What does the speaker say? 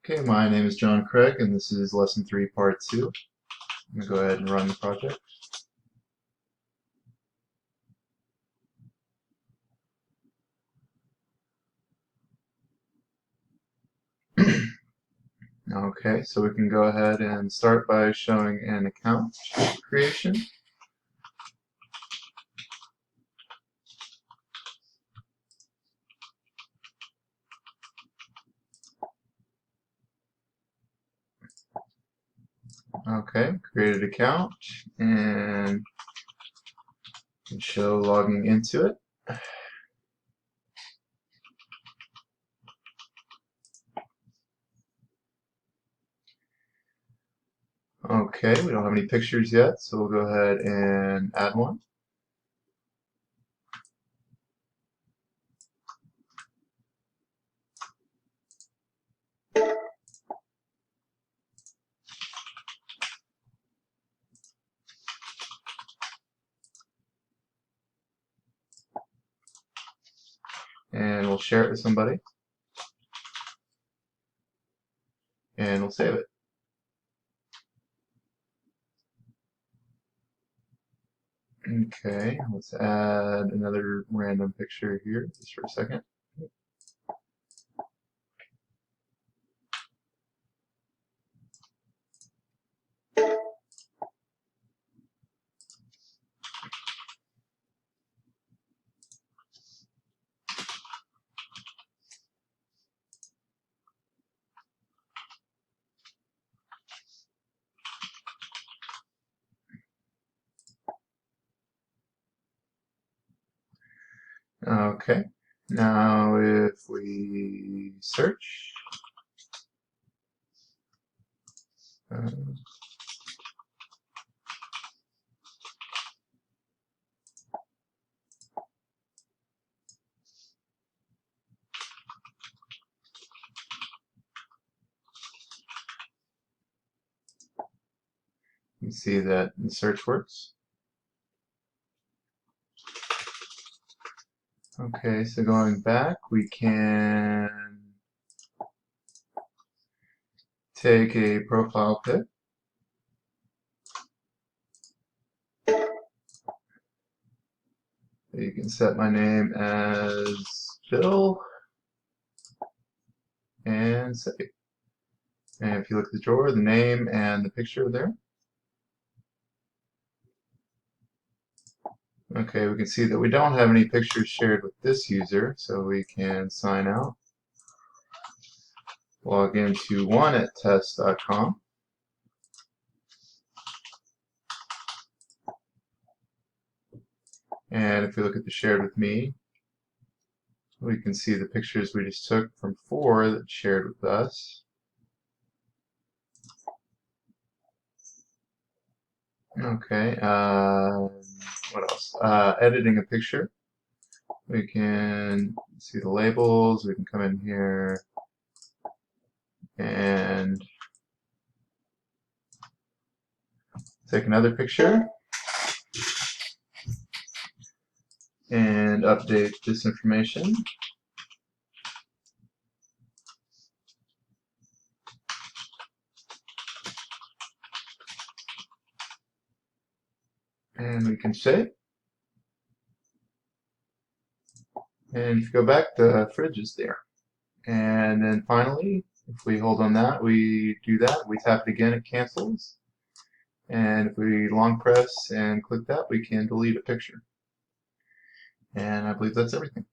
Okay, my name is John Craig, and this is Lesson 3, Part 2. I'm going to go ahead and run the project. Okay, so we can go ahead and start by showing an account creation. Okay, created account, and show logging into it. Okay, we don't have any pictures yet, so we'll go ahead and add one. And we'll share it with somebody. And we'll save it. Okay, let's add another random picture here just for a second. Okay, now if we search, you see that the search works. Okay, so going back, we can take a profile pic. You can set my name as Bill and save. And if you look at the drawer, the name and the picture are there. Okay, we can see that we don't have any pictures shared with this user, so we can sign out. Log into one@test.com. And if we look at the shared with me, we can see the pictures we just took from 4 that shared with us. Okay, what else? Editing a picture. We can see the labels. We can come in here and take another picture and update this information. And we can save. And if you go back, the fridge is there. And then finally, if we hold on that, we do that. We tap it again, it cancels. And if we long press and click that, we can delete a picture. And I believe that's everything.